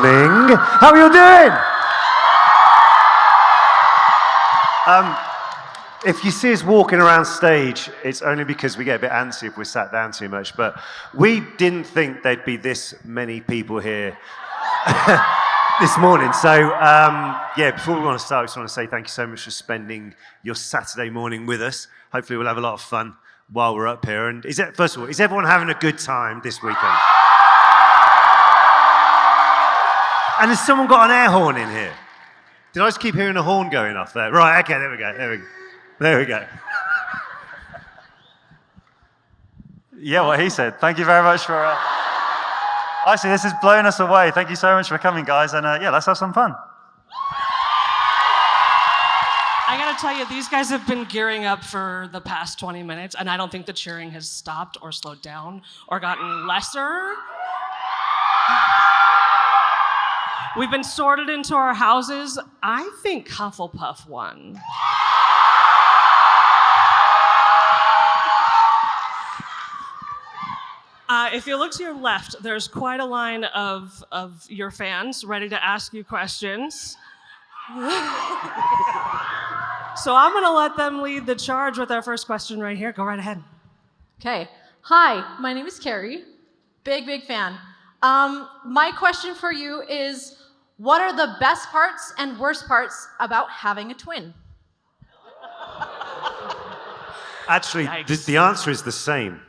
morning. How are you doing? If you see us walking around stage, it's only because we get a bit antsy if we're sat down too much, but we didn't think there'd be this many people here this morning. So, yeah, before we want to start, I just want to say thank you so much for spending your Saturday morning with us. Hopefully we'll have a lot of fun while we're up here. And first of all, is everyone having a good time this weekend? And has someone got an air horn in here? Did I just keep hearing a horn going off there? Right, okay, there we go. There we go. Yeah, what he said. Thank you very much for... Actually, this has blown us away. Thank you so much for coming, guys. And yeah, let's have some fun. I gotta tell you, these guys have been gearing up for the past 20 minutes, and I don't think the cheering has stopped or slowed down or gotten lesser. We've been sorted into our houses. I think Hufflepuff won. If you look to your left, there's quite a line of your fans ready to ask you questions. So I'm gonna let them lead the charge with our first question right here. Go right ahead. Okay. Hi, my name is Carrie. Big fan. My question for you is, what are the best parts and worst parts about having a twin? Actually, the answer is the same.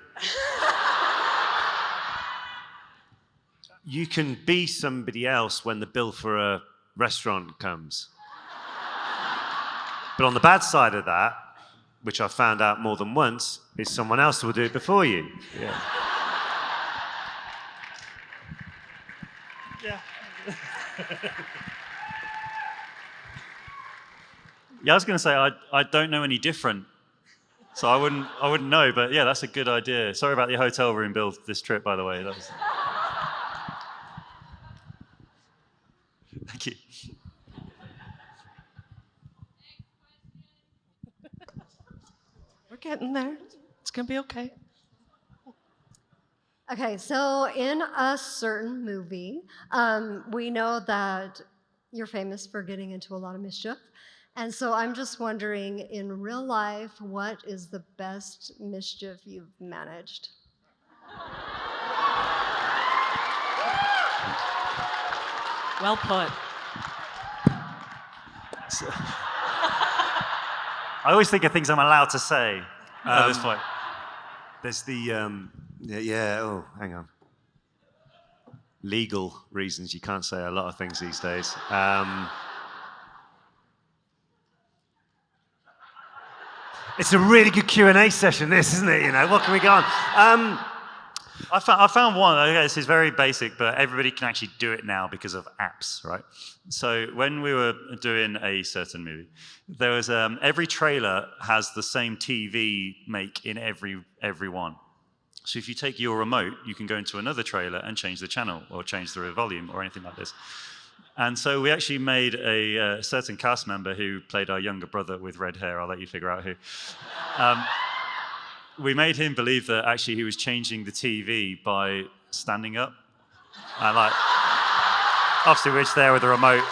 You can be somebody else when the bill for a restaurant comes. But on the bad side of that, which I found out more than once, is someone else will do it before you. Yeah. Yeah, I was going to say, I don't know any different. So I wouldn't know, but yeah, that's a good idea. Sorry about the hotel room bill this trip, by the way. That was... Thank you. We're getting there. It's gonna be okay. Okay, so in a certain movie, we know that you're famous for getting into a lot of mischief. And so I'm just wondering, in real life, what is the best mischief you've managed? Well put. I always think of things I'm allowed to say at this point. There's the, hang on. Legal reasons you can't say a lot of things these days. It's a really good Q&A session, this, isn't it? You know, what can we go on? I found one. Okay, this is very basic, but everybody can actually do it now because of apps, right? So when we were doing a certain movie, there was every trailer has the same TV make in every one. So if you take your remote, you can go into another trailer and change the channel or change the volume or anything like this. And so we actually made a certain cast member who played our younger brother with red hair. I'll let you figure out who. We made him believe that actually he was changing the TV by standing up. And like, obviously we're just there with the remote.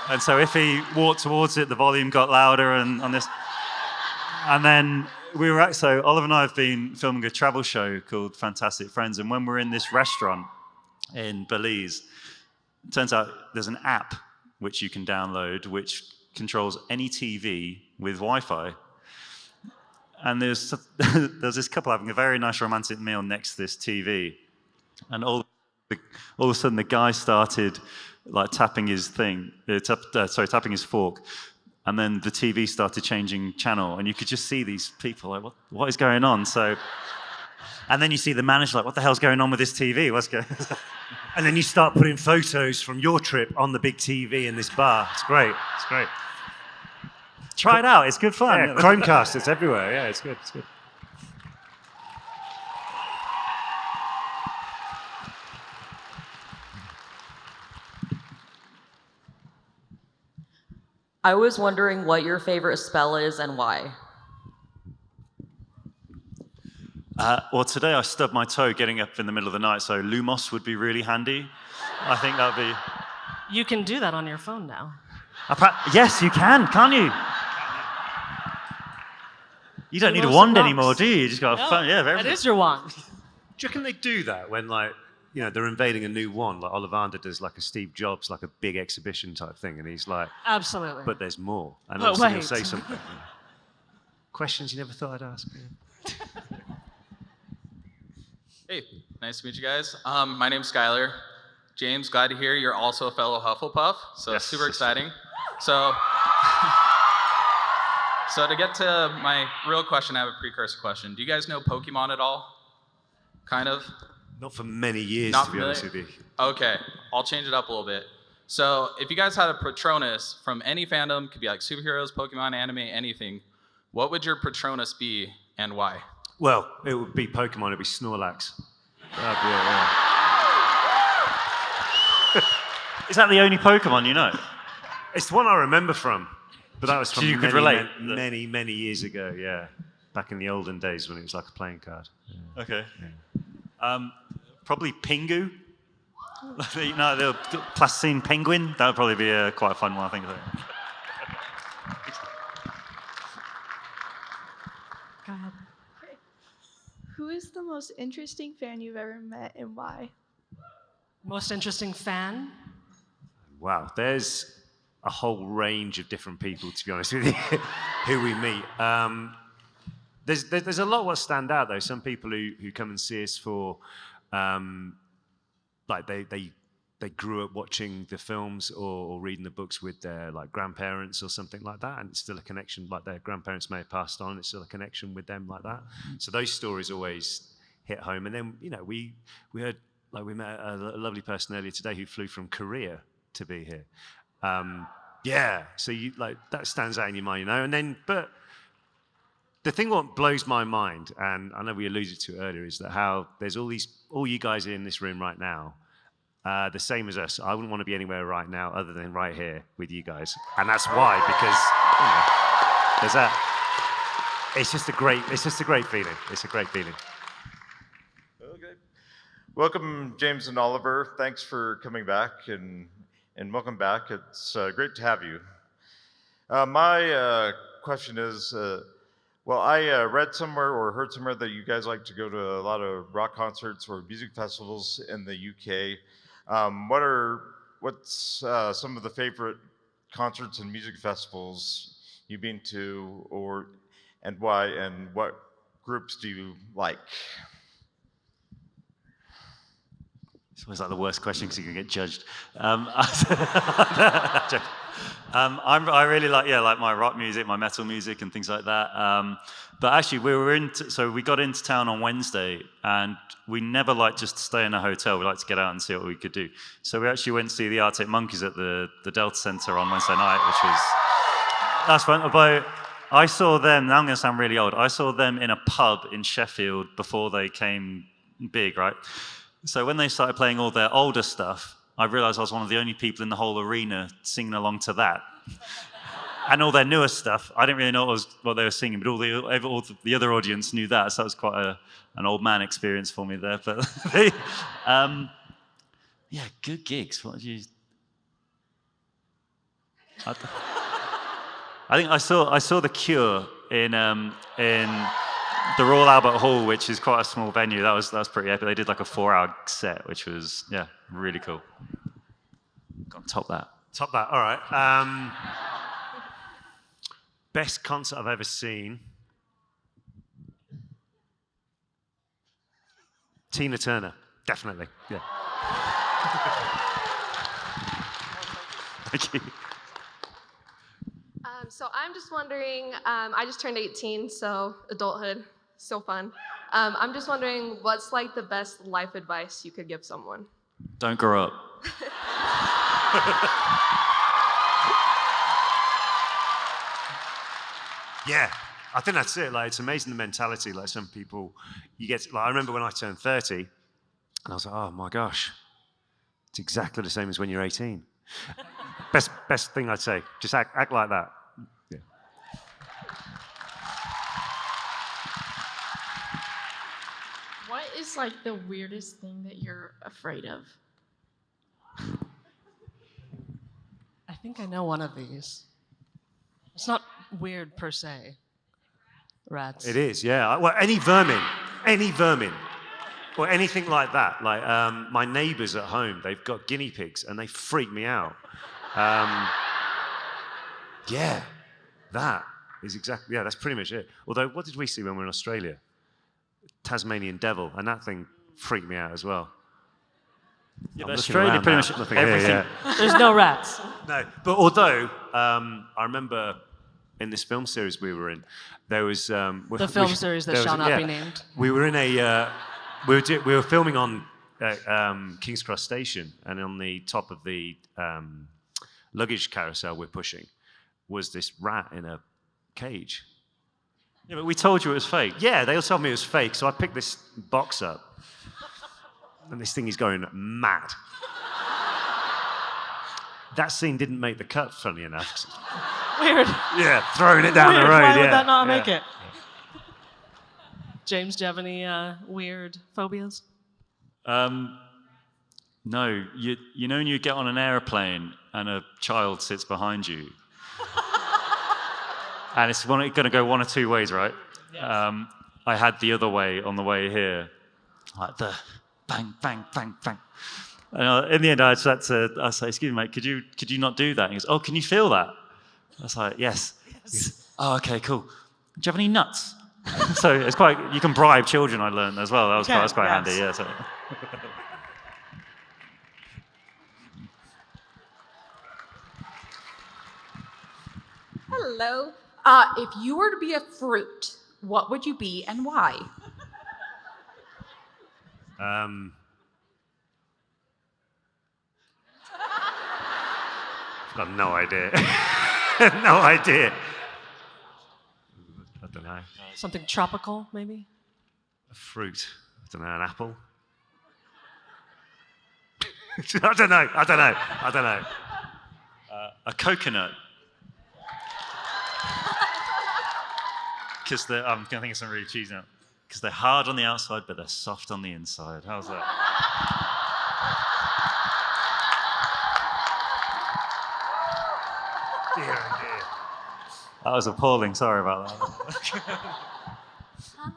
And so if he walked towards it, the volume got louder and on this. And then so Oliver and I have been filming a travel show called Fantastic Friends. And when we're in this restaurant in Belize, it turns out there's an app which you can download which controls any TV with Wi-Fi. And there's this couple having a very nice romantic meal next to this TV. And all of a sudden the guy started like tapping his tapping his fork. And then the TV started changing channel. And you could just see these people like, what is going on? So, and then you see the manager like, what the hell's going on with this TV? What's going on? And then you start putting photos from your trip on the big TV in this bar. It's great. It's great. Try it out. It's good fun. Yeah, Chromecast. It's everywhere. Yeah, it's good. It's good. I was wondering what your favorite spell is and why. Well, today I stubbed my toe getting up in the middle of the night, so Lumos would be really handy. I think that would be... You can do that on your phone now. Yes, you can, can't you? You don't need a wand anymore, do you? You just got a phone. Yeah, that is your wand. Do you reckon they do that when, like, you know, they're invading a new wand? Like Ollivander does, like a Steve Jobs, like a big exhibition type thing, and he's like, Absolutely. but there's more. And But also he'll wait. say something. Questions you never thought I'd ask. Hey, nice to meet you guys. My name's Skylar. James, glad to hear you're also a fellow Hufflepuff, so Yes. super exciting. So to get to my real question, I have a precursor question. Do you guys know Pokemon at all? Kind of? Not for many years, Not to be honest with familiar? you. Okay, I'll change it up a little bit. So if you guys had a Patronus from any fandom, could be like superheroes, Pokemon, anime, anything, what would your Patronus be and why? Well, it would be Pokemon, it would be Snorlax. That'd be it, yeah. Is that the only Pokemon you know? It's the one I remember from, but that was from So you could many, relate? many years ago, yeah. Back in the olden days when it was like a playing card. Yeah. Okay. Probably Pingu. No, the plasticine penguin. That would probably be quite a fun one, I think. Go ahead. Who is the most interesting fan you've ever met and why? Most interesting fan? Wow, there's a whole range of different people, to be honest with you, who we meet. There's a lot what stand out, though. Some people who come and see us for, like they grew up watching the films or reading the books with their like grandparents or something like that, and it's still a connection. Like their grandparents may have passed on, it's still a connection with them like that. So those stories always hit home. And then we heard, like, we met a lovely person earlier today who flew from Korea to be here. Yeah, so you like that stands out in your mind, you know. And then, but the thing what blows my mind, and I know we alluded to it earlier, is that how there's all you guys in this room right now, the same as us. I wouldn't want to be anywhere right now other than right here with you guys, and that's why, because there's that. It's just a great feeling. It's a great feeling. Okay. Welcome, James and Oliver. Thanks for coming back and welcome back. It's great to have you. My question is, well, I read somewhere or heard somewhere that you guys like to go to a lot of rock concerts or music festivals in the UK. What's some of the favorite concerts and music festivals you've been to, and why, and what groups do you like? It's always like the worst question because you can get judged. I really like my rock music, my metal music, and things like that. But actually, we got into town on Wednesday, and we never like just to stay in a hotel. We like to get out and see what we could do. So we actually went to see the Arctic Monkeys at the Delta Centre on Wednesday night, that's fun. But I saw them. Now I'm going to sound really old. I saw them in a pub in Sheffield before they came big, right? So when they started playing all their older stuff, I realized I was one of the only people in the whole arena singing along to that. And all their newer stuff, I didn't really know what they were singing, but all the other audience knew that, so that was quite an old man experience for me there. But yeah, good gigs. What did you? I think I saw The Cure in the Royal Albert Hall, which is quite a small venue. That was pretty epic. They did like a 4-hour set, which was really cool. Got to top that. Top that. All right. Best concert I've ever seen. Tina Turner, definitely. Yeah. Thank you. So I'm just wondering, I just turned 18, so adulthood, so fun. I'm just wondering, what's like the best life advice you could give someone? Don't grow up. Yeah, I think that's it. Like, it's amazing the mentality. Like, some people, I remember when I turned 30, and I was like, oh my gosh, it's exactly the same as when you're 18. Best thing I'd say, just act like that. Yeah. What is like the weirdest thing that you're afraid of? think I know one of these. It's not weird per se. Rats. It is, yeah. Well, any vermin, or anything like that. Like my neighbours at home, they've got guinea pigs, and they freak me out. Yeah, that is exactly. Yeah, that's pretty much it. Although, what did we see when we were in Australia? Tasmanian devil, and that thing freaked me out as well. Yeah, I'm but looking Australia around pretty now, much nothing everything. here, yeah. There's no rats. No, but although I remember in this film series we were in, there was The film series that shall not be named. We were in a we were filming on King's Cross Station, and on the top of the luggage carousel we're pushing was this rat in a cage. Yeah, but we told you it was fake. Yeah, they all told me it was fake, so I picked this box up, and this thing is going mad. That scene didn't make the cut, funny enough. Weird. Yeah, throwing it down the road. Why yeah, would that not yeah. make it? James, do you have any weird phobias? No, you know when you get on an airplane and a child sits behind you, and it's going to go one or two ways, right? Yes. I had the other way on the way here, like the bang, bang, bang, bang. And in the end, I said, "Excuse me, mate, could you not do that?" And he goes, "Oh, can you feel that?" I was like, "Yes." Goes, "Oh, okay, cool. Do you have any nuts?" So it's quite. You can bribe children. I learned as well. That was quite handy. Yeah. So. Hello. If you were to be a fruit, what would you be and why? I've got no idea. No idea. I don't know. Something tropical, maybe? A fruit. I don't know. An apple. I don't know. A coconut. Because I'm going to think of something really cheesy now. Because they're hard on the outside, but they're soft on the inside. How's that? Dear, oh dear. That was appalling. Sorry about that. Hi.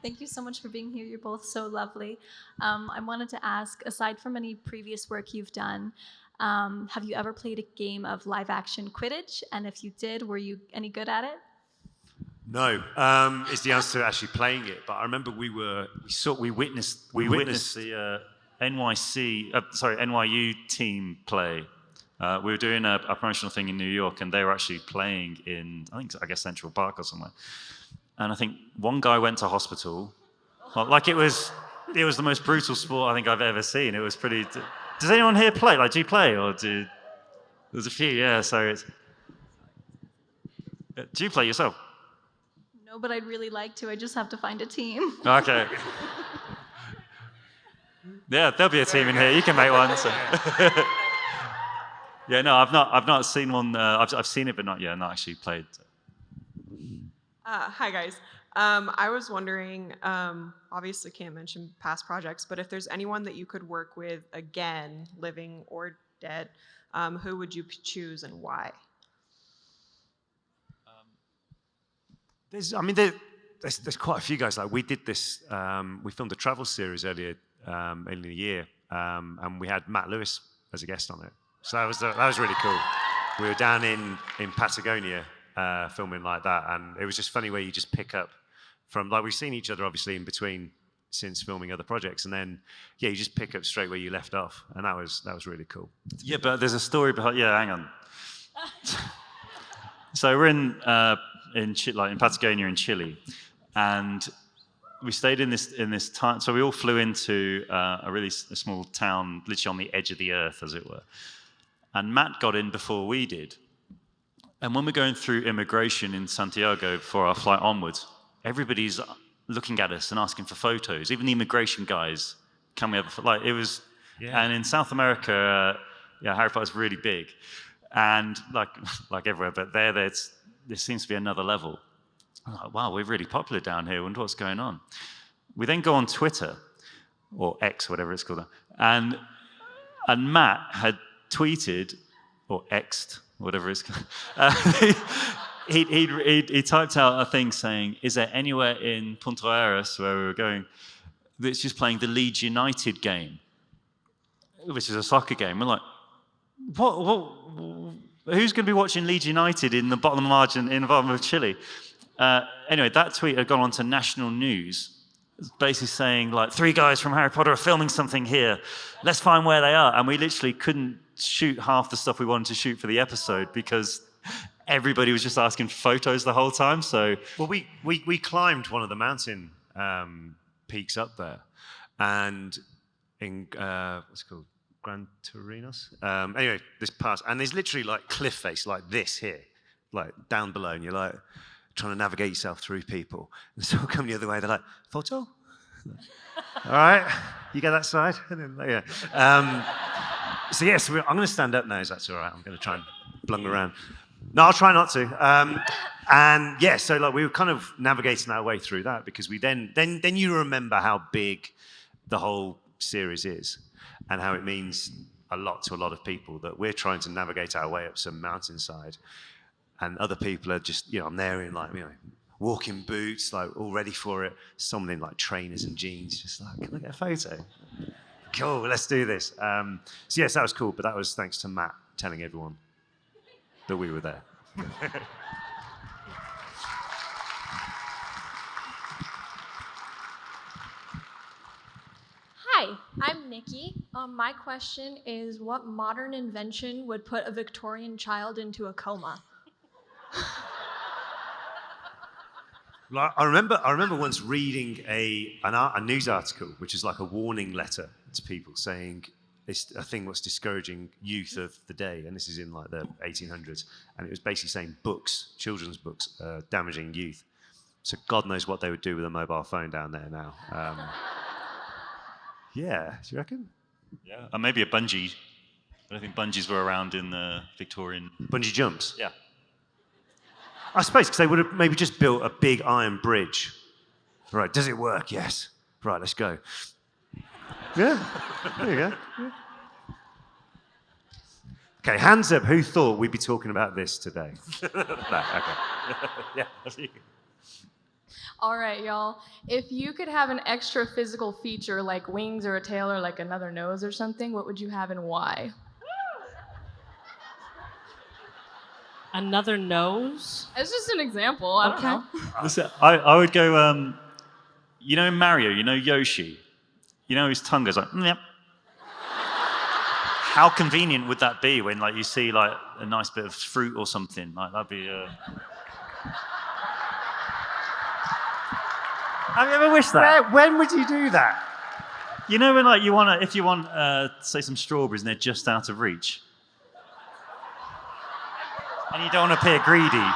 Thank you so much for being here. You're both so lovely. I wanted to ask, aside from any previous work you've done, have you ever played a game of live action Quidditch? And if you did, were you any good at it? No, is the answer to actually playing it. But I remember we witnessed the NYU team play. We were doing a promotional thing in New York, and they were actually playing in, I guess Central Park or somewhere. And I think one guy went to hospital. Well, like it was the most brutal sport I think I've ever seen. It was pretty. Does anyone here play? Like, do you play, or There's a few, yeah. So it's. Do you play yourself? No, but I'd really like to. I just have to find a team. Okay. Yeah, there'll be a team in here. You can make one. So. Yeah, no, I've not seen one. I've seen it, but not actually played. Hi guys. I was wondering, obviously can't mention past projects, but if there's anyone that you could work with again, living or dead, who would you choose and why? There's quite a few guys. Like we did this. We filmed a travel series earlier in the year, and we had Matt Lewis as a guest on it. So that was really cool. We were down in Patagonia filming like that, and it was just funny where you just pick up from, like, we've seen each other obviously in between since filming other projects, and then you just pick up straight where you left off, and that was really cool. Yeah, but there's a story behind. Yeah, hang on. So we're in Patagonia in Chile, and we stayed in this time. So we all flew into a small town, literally on the edge of the earth, as it were. And Matt got in before we did. And when we're going through immigration in Santiago for our flight onwards, everybody's looking at us and asking for photos. Even the immigration guys, can we have it was. Yeah. And in South America, Harry Potter's really big, and like everywhere, but there seems to be another level. I'm like, wow, we're really popular down here. I wonder what's going on. We then go on Twitter, or X, whatever it's called, and Matt had tweeted or X'd, whatever it's called. He typed out a thing saying, is there anywhere in Punta Arenas, where we were going, that's just playing the Leeds United game, which is a soccer game? We're like, what who's going to be watching Leeds United in the bottom margin, in the bottom of Chile? Anyway, that tweet had gone on to national news, basically saying, like, 3 guys from Harry Potter are filming something here. Let's find where they are. And we literally couldn't shoot half the stuff we wanted to shoot for the episode because everybody was just asking for photos the whole time. So, well, we climbed one of the mountain peaks up there, and in what's it called, Gran Torinos. Anyway, this pass, and there's literally like cliff face like this here, like down below, and you're like trying to navigate yourself through people, and someone come the other way. They're like, photo. All right, you get that side, and then so yes, I'm going to stand up now. Is that all right? I'm going to try and blung around. No, I'll try not to. And yeah, so like we were kind of navigating our way through that because we then you remember how big the whole series is and how it means a lot to a lot of people that we're trying to navigate our way up some mountainside, and other people are just, I'm there in like, walking boots, like all ready for it. Someone in like trainers and jeans, just like, can I get a photo? Cool, let's do this. So yes, that was cool, but that was thanks to Matt telling everyone that we were there. Hi, I'm Nikki. My question is, what modern invention would put a Victorian child into a coma? Like, I remember once reading a news article, which is like a warning letter to people saying it's a thing what's discouraging youth of the day, and this is in like the 1800s, and it was basically saying children's books, damaging youth. So God knows what they would do with a mobile phone down there now. Yeah, do you reckon? yeah, and maybe a bungee. I don't think bungees were around in the Victorian. Bungee jumps? Yeah. I suppose because they would have maybe just built a big iron bridge. Right, does it work? Yes. Right, let's go. Yeah, there you go. Yeah. Okay, hands up. Who thought we'd be talking about this today? No, okay. Yeah. All right, y'all. If you could have an extra physical feature like wings or a tail or like another nose or something, what would you have and why? Another nose? It's just an example. I don't know. Listen, I would go, in Mario, Yoshi? His tongue goes like, yep. How convenient would that be when, like, you see, like, a nice bit of fruit or something? Like, that'd be... Have you ever wished that? When would you do that? when, like, if you want, say, some strawberries and they're just out of reach. And you don't want to appear greedy.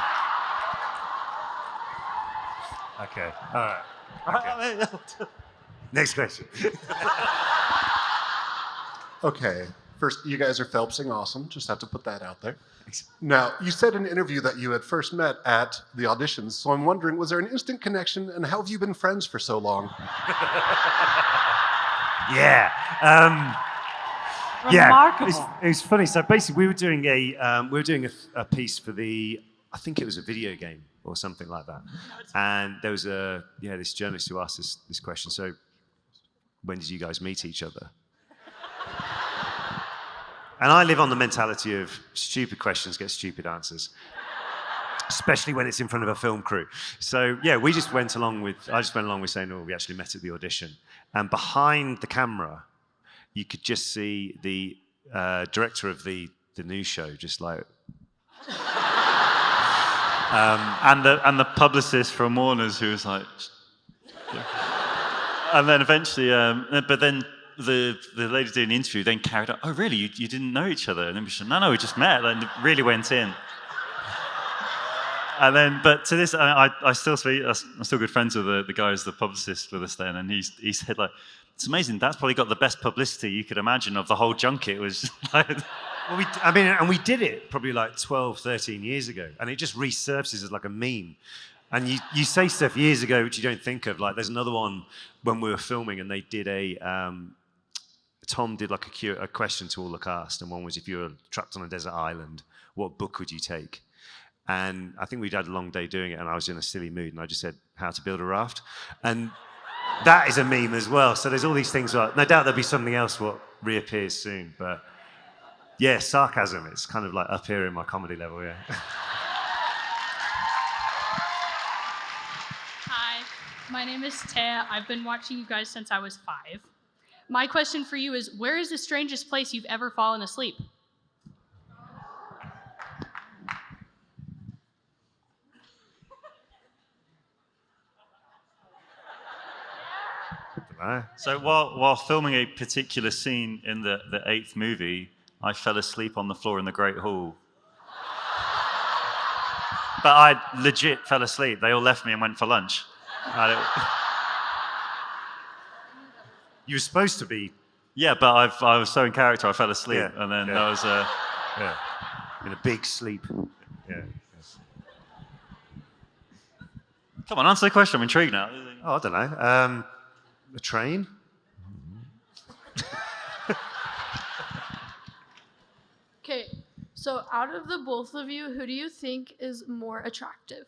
Okay, all right. Okay. Next question. Okay, first, you guys are Phelpsing awesome. Just have to put that out there. Now, you said in an interview that you had first met at the auditions, so I'm wondering, was there an instant connection, and how have you been friends for so long? Yeah. Remarkable. Yeah, it was funny. So basically, we were doing a piece for I think it was a video game or something like that, and there was this journalist who asked us this question. So, when did you guys meet each other? And I live on the mentality of stupid questions get stupid answers, especially when it's in front of a film crew. So yeah, I just went along with saying, oh, we actually met at the audition, and behind the camera, you could just see the director of the news show, just like, and the publicist from Warner's, who was like, and then eventually, but then the lady doing the interview then carried on. Oh, really? You didn't know each other? And then we said, no, we just met. And it really went in. And then, but to this, I'm still good friends with the guy who's the publicist with us then, and he said, like, it's amazing. That's probably got the best publicity you could imagine of the whole junket. It was like, well, we did it probably like 12, 13 years ago, and it just resurfaces as like a meme. And you say stuff years ago which you don't think of. Like, there's another one when we were filming, and they did Tom did like a question to all the cast, and one was, if you were trapped on a desert island, what book would you take? And I think we'd had a long day doing it, and I was in a silly mood, and I just said, How to Build a Raft. And that is a meme as well. So there's all these things. No doubt there'll be something else what reappears soon. But yeah, sarcasm, it's kind of like up here in my comedy level, yeah. Hi, my name is Taya. I've been watching you guys since I was 5. My question for you is, where is the strangest place you've ever fallen asleep? So while filming a particular scene in the 8th movie, I fell asleep on the floor in the Great Hall. But I legit fell asleep. They all left me and went for lunch. You were supposed to be. Yeah, but I was so in character, I fell asleep. Yeah, And then yeah. that was Yeah. In a big sleep. Yeah. Come on, answer the question. I'm intrigued now. Oh, I don't know. A train? Okay, so out of the both of you, who do you think is more attractive?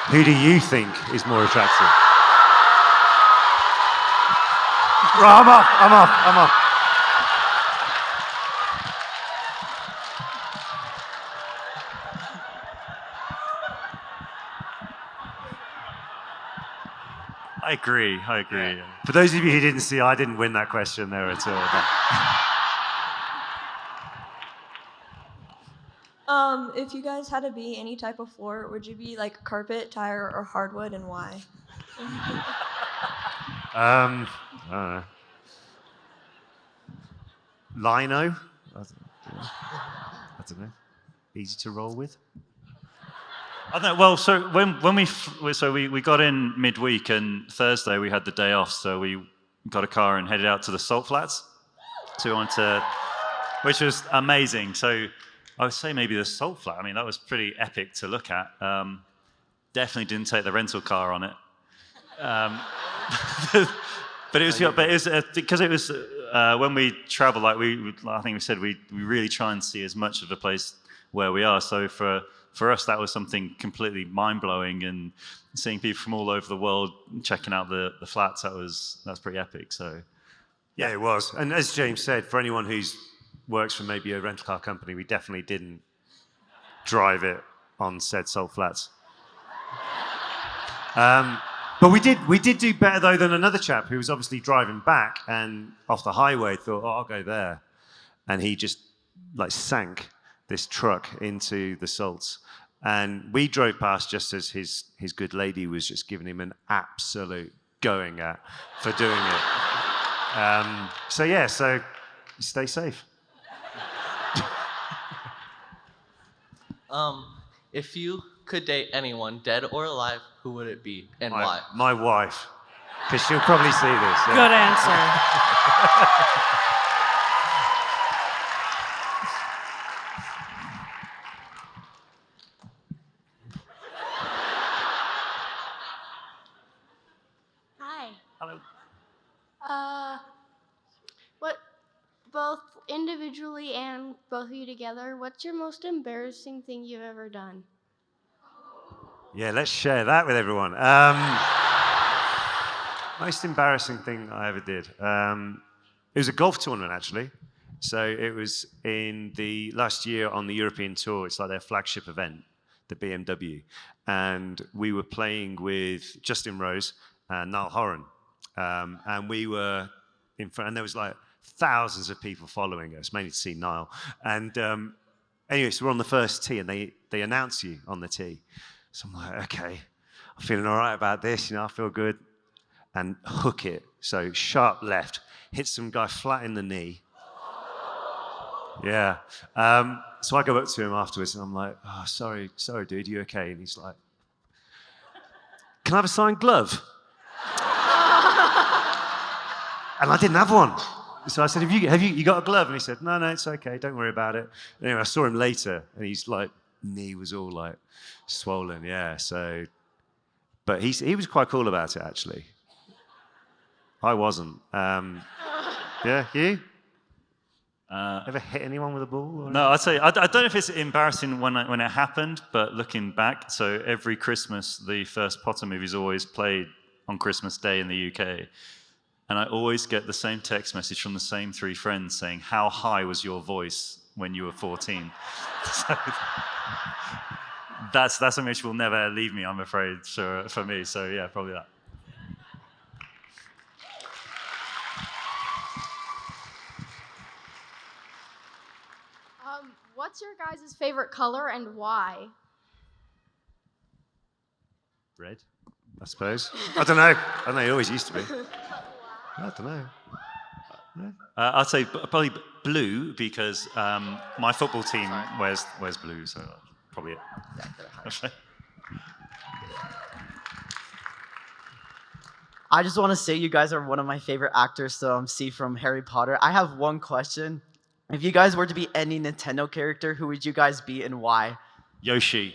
Who do you think is more attractive? Right, I'm off. I agree. Yeah. For those of you who didn't see, I didn't win that question there at all. If you guys had to be any type of floor, would you be like carpet, tire, or hardwood, and why? I don't know. Lino? I don't know. Easy to roll with? I don't know. Well, so when we got in midweek, and Thursday we had the day off, so we got a car and headed out to the Salt Flats. So we went to, which was amazing. So I would say maybe the Salt Flat. I mean, that was pretty epic to look at. Definitely didn't take the rental car on it. But it was because it was when we travel, like I think we said we really try and see as much of the place where we are. So for us, that was something completely mind-blowing, and seeing people from all over the world checking out the flats, that's pretty epic. So yeah, it was. And as James said, for anyone who's works for maybe a rental car company, we definitely didn't drive it on said Salt Flats. But we did do better though than another chap who was obviously driving back and off the highway thought, I'll go there, and he just like sank this truck into the salts. And we drove past just as his good lady was just giving him an absolute going at for doing it. So stay safe. If you could date anyone, dead or alive, who would it be and why? My wife, because she'll probably see this. Yeah. Good answer. Hi. Hello. What, both individually and both of you together, what's your most embarrassing thing you've ever done? Yeah, let's share that with everyone. Most embarrassing thing I ever did. It was a golf tournament, actually. So it was in the last year on the European Tour. It's like their flagship event, the BMW. And we were playing with Justin Rose and Niall Horan. And we were in front, and there was like thousands of people following us, mainly to see Niall. And anyway, so we're on the first tee, and they announce you on the tee. So I'm like, okay, I'm feeling all right about this, I feel good. And hook it, so sharp left, hit some guy flat in the knee. Yeah. So I go up to him afterwards, and I'm like, oh, sorry, dude, you okay? And he's like, can I have a signed glove? And I didn't have one. So I said, have you got a glove? And he said, no, it's okay, don't worry about it. Anyway, I saw him later, and he's like, knee was all like swollen, yeah. So But he was quite cool about it, actually. I wasn't. Yeah, you? Ever hit anyone with a ball? Or No, I'd say I don't know if it's embarrassing when it happened, but looking back, so every Christmas, the first Potter movie is always played on Christmas Day in the UK, and I always get the same text message from the same 3 friends saying, "How high was your voice when you were 14?" So that's something which will never leave me, I'm afraid, for me. So yeah, probably that. What's your guys' favorite color and why? Red, I suppose. I don't know. It always used to be. I don't know. I'd say probably blue because my football team wears blue, so that's probably it. I just want to say you guys are one of my favorite actors, so I'm C from Harry Potter. I have one question. If you guys were to be any Nintendo character, who would you guys be and why? Yoshi.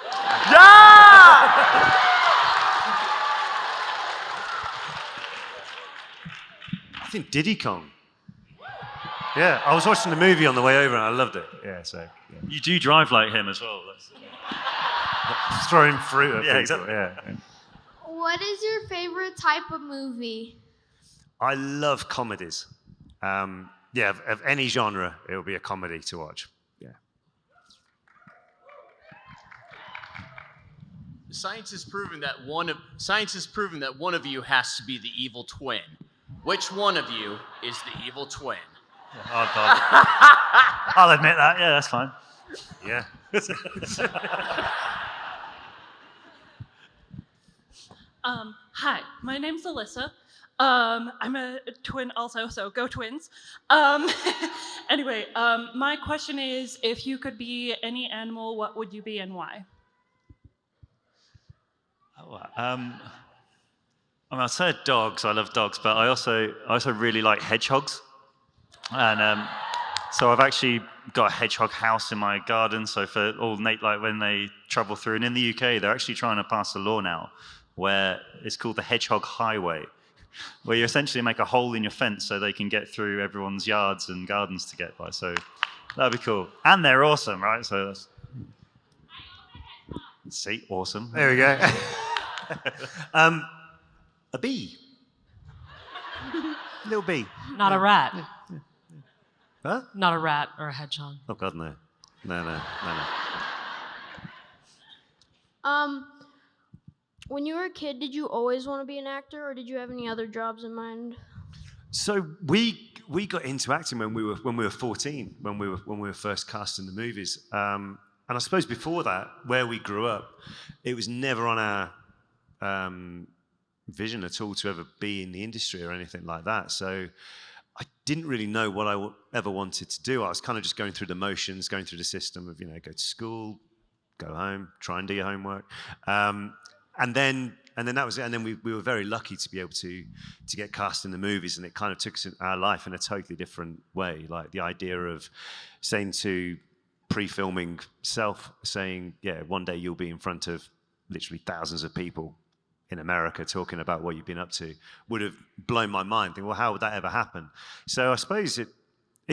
Yeah! I think Diddy Kong. Yeah, I was watching the movie on the way over and I loved it. Yeah, so. Yeah. You do drive like him as well. Throwing fruit at people. Exactly. Yeah. What is your favorite type of movie? I love comedies. Yeah, of any genre, it will be a comedy to watch. Yeah. Science has proven that one of you has to be the evil twin. Which one of you is the evil twin? I'll admit that. Yeah, that's fine. Yeah. Hi, my name's Alyssa. I'm a twin also, so go Twins. Anyway, my question is, if you could be any animal, what would you be and why? I mean, I'd say dogs. I love dogs, but I also really like hedgehogs. And so I've actually got a hedgehog house in my garden. So for all Nate, like when they travel through, and in the UK, they're actually trying to pass a law now where it's called the Hedgehog Highway, where you essentially make a hole in your fence so they can get through everyone's yards and gardens to get by. So that'd be cool. And they're awesome, right? So that's... See, awesome. There we go. A bee. Little bee. Not a rat. Huh? Not a rat or a hedgehog. Oh, God, no. No. When you were a kid, did you always want to be an actor, or did you have any other jobs in mind? So we got into acting when we were 14, when we were first cast in the movies. And I suppose before that, where we grew up, it was never on our vision at all to ever be in the industry or anything like that. So I didn't really know what I ever wanted to do. I was kind of just going through the motions, going through the system of, go to school, go home, try and do your homework. And then that was it. And then we were very lucky to be able to get cast in the movies, and it kind of took our life in a totally different way. Like the idea of saying to pre-filming self, saying, yeah, one day you'll be in front of literally thousands of people in America talking about what you've been up to, would have blown my mind. Think, well, how would that ever happen? So I suppose it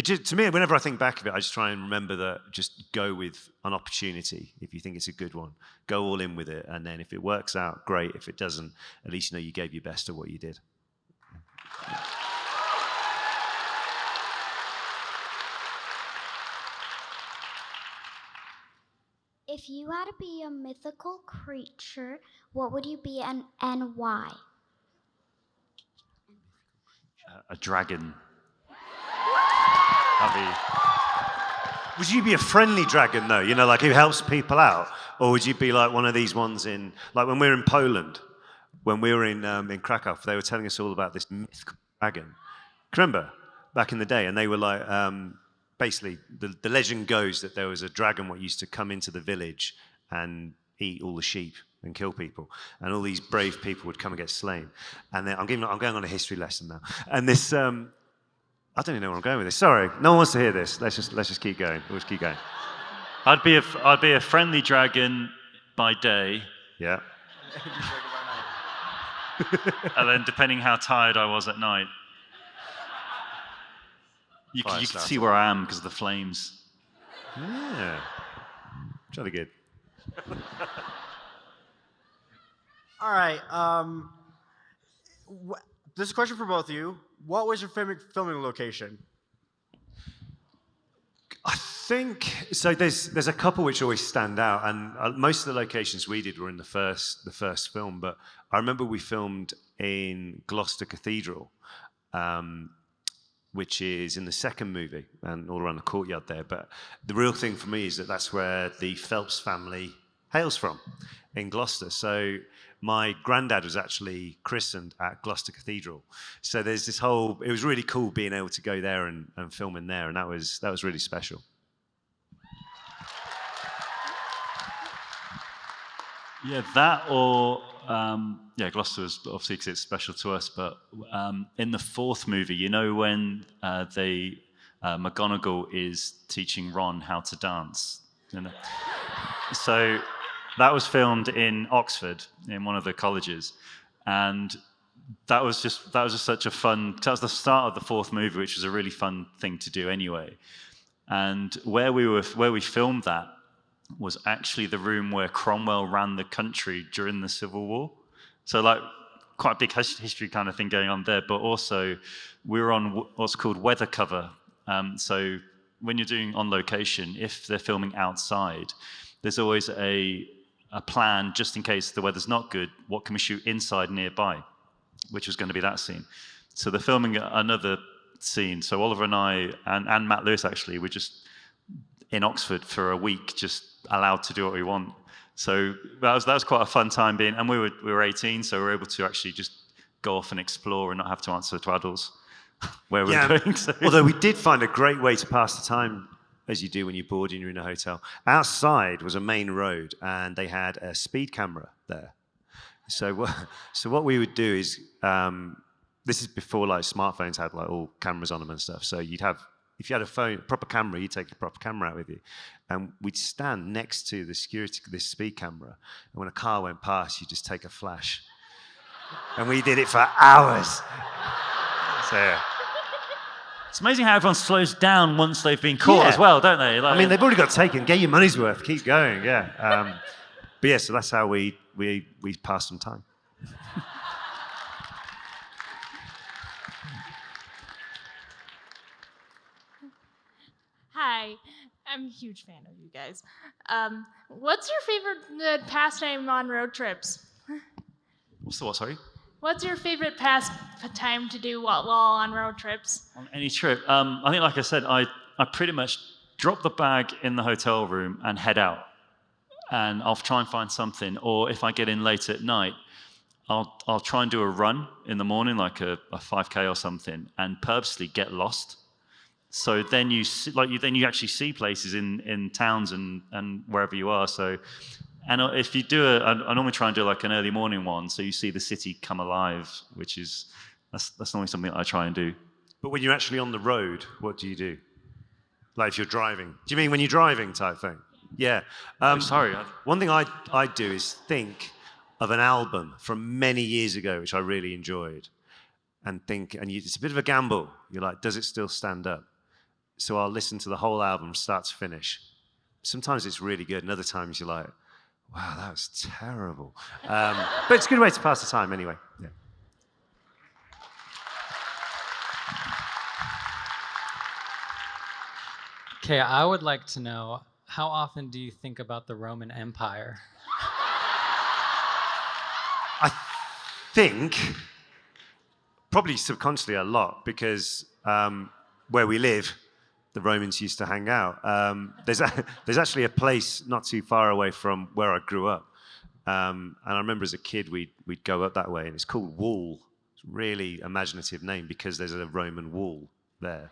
just, to me, whenever I think back of it, I just try and remember that just go with an opportunity. If you think it's a good one, go all in with it. And then if it works out, great. If it doesn't, at least you know you gave your best at what you did. If you had to be a mythical creature, what would you be and why? A dragon. Would you be a friendly dragon, though? Like who helps people out? Or would you be like one of these ones in, like when we were in Poland, when we were in Krakow, they were telling us all about this mythical dragon. Remember, back in the day, and they were like, basically, the legend goes that there was a dragon what used to come into the village and eat all the sheep and kill people, and all these brave people would come and get slain. And then I'm going on a history lesson now, and this. I don't even know where I'm going with this. Sorry, no one wants to hear this. Let's just keep going. We'll just keep going. I'd be a friendly dragon by day. Yeah. And then depending how tired I was at night, you Fire can starter. see where I am because of the flames. Yeah. Jolly good. All right. This is a question for both of you. What was your filming location? I think so. There's a couple which always stand out, and most of the locations we did were in the first film. But I remember we filmed in Gloucester Cathedral, which is in the second movie, and all around the courtyard there. But the real thing for me is that that's where the Phelps family hails from, in Gloucester. So my granddad was actually christened at Gloucester Cathedral. So there's this whole, it was really cool being able to go there and film in there, and that was really special. Yeah, that or, Gloucester was obviously because it's special to us, but in the fourth movie, you know when McGonagall is teaching Ron how to dance? You know? So that was filmed in Oxford, in one of the colleges, and that was just such a fun. That was the start of the fourth movie, which was a really fun thing to do anyway. And where we filmed that was actually the room where Cromwell ran the country during the Civil War. So like quite a big history kind of thing going on there. But also we were on what's called weather cover. So when you're doing on location, if they're filming outside, there's always a plan just in case the weather's not good. What can we shoot inside nearby? Which was going to be that scene. So they're filming another scene. So Oliver and I, and Matt Lewis actually, were just in Oxford for a week, just allowed to do what we want. So that was quite a fun time being, and we were 18, so we were able to actually just go off and explore and not have to answer to adults where we're going. So. Although we did find a great way to pass the time, as you do when you're bored and you're in a hotel. Outside was a main road, and they had a speed camera there. So what we would do is, this is before like smartphones had like all cameras on them and stuff. So you'd have, if you had a proper camera, you'd take a proper camera out with you. And we'd stand next to the security, this speed camera. And when a car went past, you'd just take a flash. And we did it for hours. So yeah. It's amazing how everyone slows down once they've been caught as well, don't they? Like, I mean, they've already got taken. Get your money's worth. Keep going, yeah. But yeah, so that's how we passed some time. Hi, I'm a huge fan of you guys. What's your favorite pastime on road trips? What's the what, sorry? What's your favorite pastime to do while on road trips? On any trip. I think, like I said, I pretty much drop the bag in the hotel room and head out. And I'll try and find something. Or if I get in late at night, I'll try and do a run in the morning, like a 5K or something, and purposely get lost. So then you actually see places in towns and wherever you are. So, and if you do I normally try and do like an early morning one, so you see the city come alive, which is that's normally something I try and do. But when you're actually on the road, what do you do? Like if you're driving? Do you mean when you're driving type thing? Yeah. Sorry. One thing I do is think of an album from many years ago, which I really enjoyed, and it's a bit of a gamble. You're like, does it still stand up? So I'll listen to the whole album, start to finish. Sometimes it's really good, and other times you're like, wow, that was terrible. But it's a good way to pass the time anyway. Yeah. Okay, I would like to know, how often do you think about the Roman Empire? I think probably subconsciously a lot, because where we live, the Romans used to hang out. There's actually a place not too far away from where I grew up. And I remember as a kid, we'd go up that way, and it's called Wall. It's a really imaginative name because there's a Roman wall there.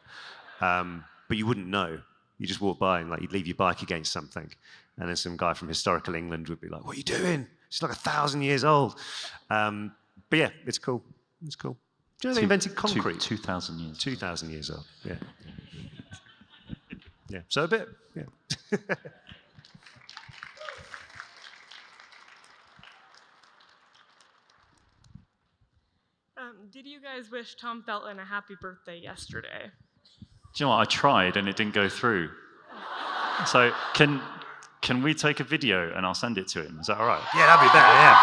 But you wouldn't know. You just walk by and like you'd leave your bike against something. And then some guy from historical England would be like, what are you doing? It's like 1,000 years old. But yeah, it's cool. It's cool. Do you know they invented concrete? 2,000 years. 2,000 years old, yeah. Yeah, so a bit, yeah. guys wish Tom Felton a happy birthday yesterday? Do you know what? I tried and it didn't go through. So can we take a video and I'll send it to him? Is that all right? Yeah, that'd be better, yeah.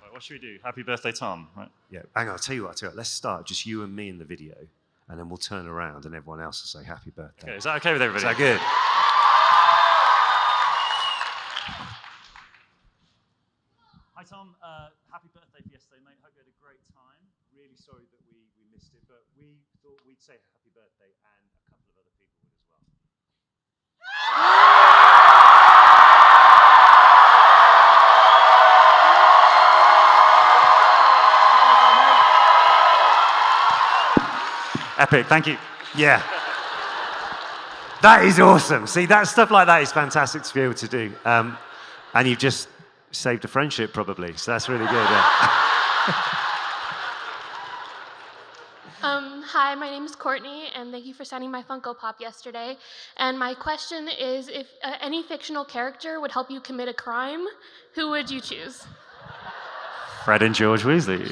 Right, what should we do? Happy birthday, Tom, right? Yeah, hang on, I'll tell you what. Let's start just you and me in the video, and then we'll turn around and everyone else will say happy birthday. Okay, is that okay with everybody? Is that good? Hi, Tom. Happy birthday for yesterday, mate. Hope you had a great time. Really sorry that we missed it, but we thought we'd say happy birthday and a couple of other people would as well. Epic, thank you. Yeah. That is awesome. See, that stuff like that is fantastic to be able to do. And you've just saved a friendship, probably. So that's really good. Yeah. Hi, my name is Courtney, and thank you for signing my Funko Pop yesterday. And my question is, if any fictional character would help you commit a crime, who would you choose? Fred and George Weasley.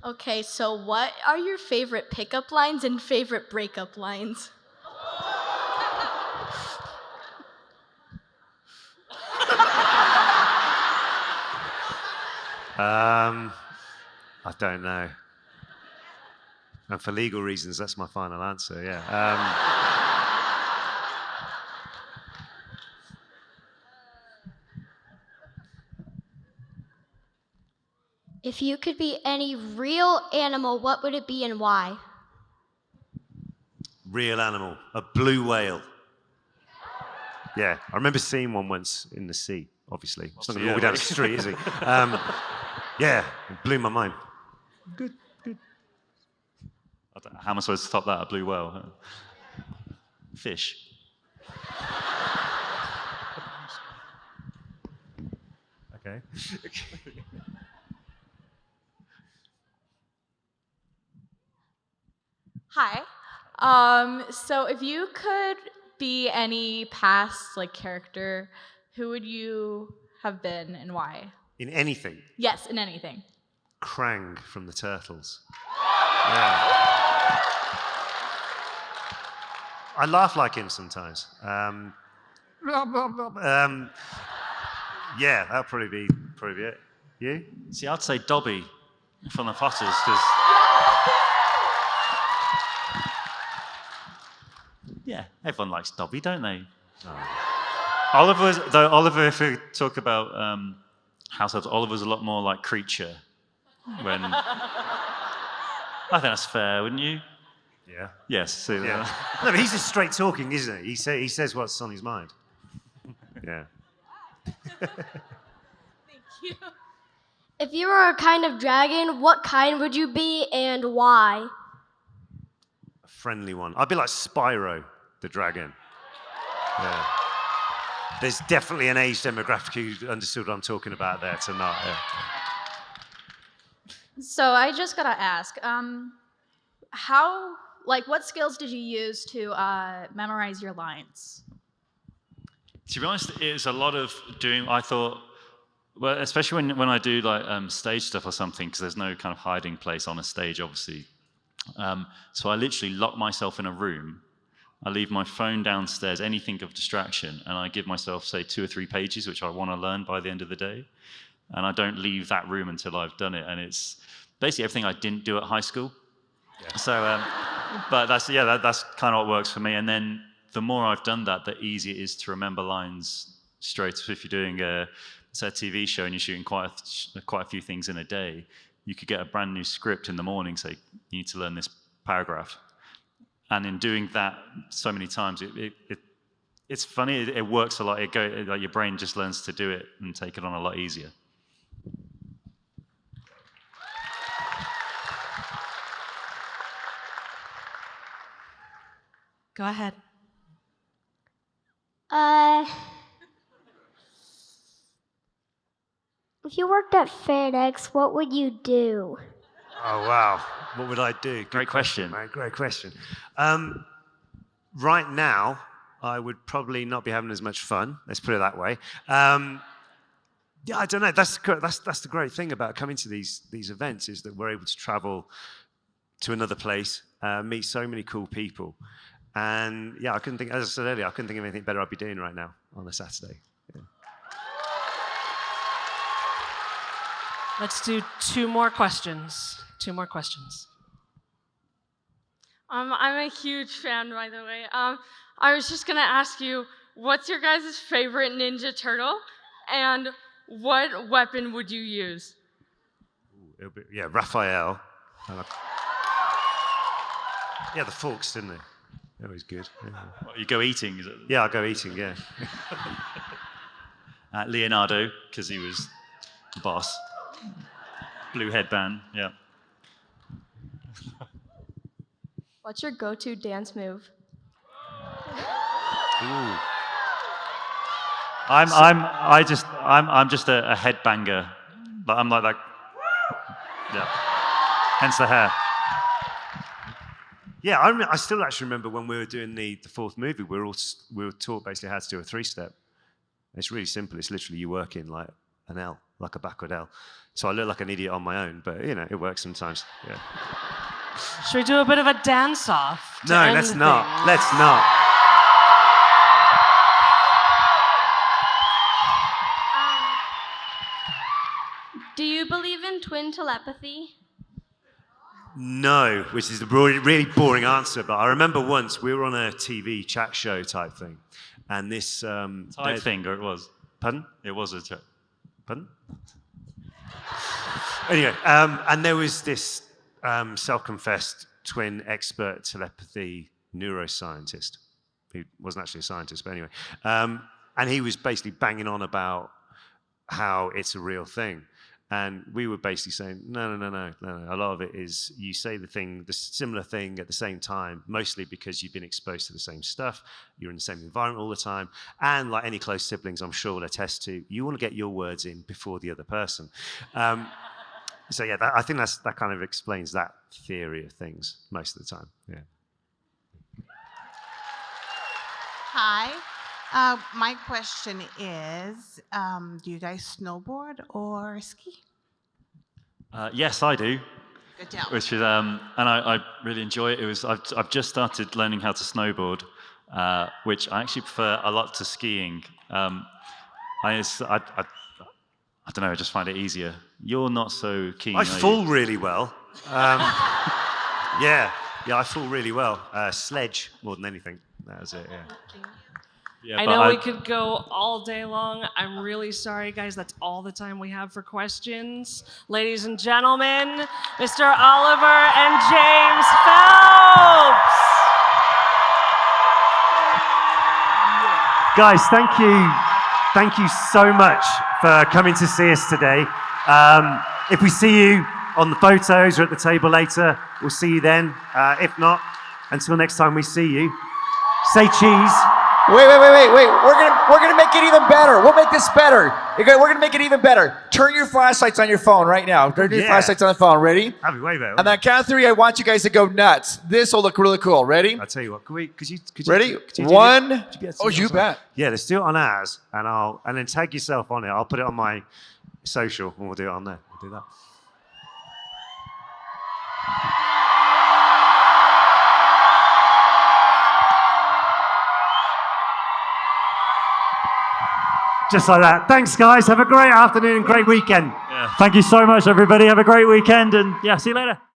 Okay, so what are your favorite pickup lines and favorite breakup lines? I don't know. And for legal reasons, that's my final answer, yeah. If you could be any real animal, what would it be and why? Real animal, a blue whale. Yeah, I remember seeing one once in the sea, obviously. It's not going to walk down the street, is he? Yeah, it blew my mind. Good, good. I don't know, how am I supposed to top that? A blue whale? Fish. Okay. Hi. So if you could be any past character, who would you have been and why? In anything? Yes, in anything. Krang from the Turtles. Yeah. I laugh like him sometimes. Yeah, that'll probably be it. You? See, I'd say Dobby from the Potters, because yeah, everyone likes Dobby, don't they? Oh. Oliver, if we talk about households, Oliver's a lot more like Creature. When I think that's fair, wouldn't you? Yeah. Yes. So, yeah. No, but he's just straight talking, isn't he? He says what's on his mind. Yeah. Thank you. If you were a kind of dragon, what kind would you be and why? A friendly one. I'd be like Spyro, the dragon. Yeah. There's definitely an age demographic who understood what I'm talking about there tonight. Yeah. So I just gotta ask, what skills did you use to memorize your lines? To be honest, it's a lot of doing. I thought, well, especially when I do stage stuff or something, because there's no kind of hiding place on a stage, obviously. So I literally lock myself in a room. I leave my phone downstairs, anything of distraction, and I give myself, say, 2 or 3 pages, which I want to learn by the end of the day. And I don't leave that room until I've done it. And it's basically everything I didn't do at high school. Yeah. So, but that's kind of what works for me. And then the more I've done that, the easier it is to remember lines straight. So if you're doing a TV show and you're shooting quite a few things in a day, you could get a brand new script in the morning, say, you need to learn this paragraph. And in doing that so many times, it's funny, it works a lot. Your brain just learns to do it and take it on a lot easier. Go ahead. If you worked at FanX, what would you do? Oh, wow. What would I do? Great question. Mate, great question. Right now, I would probably not be having as much fun. Let's put it that way. Yeah, I don't know. That's the great thing about coming to these events is that we're able to travel to another place, meet so many cool people, and yeah, I couldn't think. As I said earlier, I couldn't think of anything better I'd be doing right now on a Saturday. Yeah. Let's do 2 more questions. 2 more questions. I'm a huge fan, by the way. I was just gonna ask you, what's your guys' favorite Ninja Turtle, and what weapon would you use? Yeah, Raphael. Yeah, the forks, didn't they? That was good. Yeah. What, you go eating, is it? Yeah, I'll go eating, yeah. Leonardo, because he was the boss. Blue headband, yeah. What's your go-to dance move? Ooh. I'm just a headbanger. But I'm like that. Yeah. Hence the hair. Yeah, I still actually remember when we were doing the 4th movie, we were taught basically how to do a 3-step. It's really simple. It's literally you work in like an L, like a backward L. So I look like an idiot on my own, but you know, it works sometimes. Yeah. Should we do a bit of a dance-off? No, let's not. Let's not. Do you believe in twin telepathy? No, which is a really boring answer, but I remember once we were on a TV chat show type thing, and this... type thing, or it was? Pardon? It was a chat. Pardon? Anyway, and there was this self-confessed twin expert telepathy neuroscientist, who wasn't actually a scientist, but anyway, and he was basically banging on about how it's a real thing. And we were basically saying, no. A lot of it is you say the similar thing at the same time, mostly because you've been exposed to the same stuff, you're in the same environment all the time, and like any close siblings, I'm sure will attest to, you want to get your words in before the other person. So yeah, I think that kind of explains that theory of things most of the time. Yeah. Hi. My question is, do you guys snowboard or ski? Yes, I do. Good job. Which is, and I really enjoy it. I've just started learning how to snowboard, which I actually prefer a lot to skiing. I don't know, I just find it easier. You're not so keen. I fall really well. Yeah, I fall really well. Sledge more than anything. That was it. Yeah. Yeah, I know we could go all day long. I'm really sorry, guys. That's all the time we have for questions. Ladies and gentlemen, Mr. Oliver and James Phelps. Guys, thank you so much for coming to see us today. If we see you on the photos or at the table later, we'll see you then. If not, until next time we see you, say cheese. Wait. We're gonna make it even better. We'll make this better. We're gonna make it even better. Turn your flashlights on your phone right now. Turn your flashlights on the phone. Ready? That'd be way better. On the count of 3, I want you guys to go nuts. This will look really cool. Ready? I'll tell you what. Could you Ready? Could you 1. Oh, you bet. Yeah, let's do it on ours, and then tag yourself on it. I'll put it on my social, and we'll do it on there. We'll do that. Just like that. Thanks, guys. Have a great afternoon and great weekend. Yeah. Thank you so much, everybody. Have a great weekend, and yeah, see you later.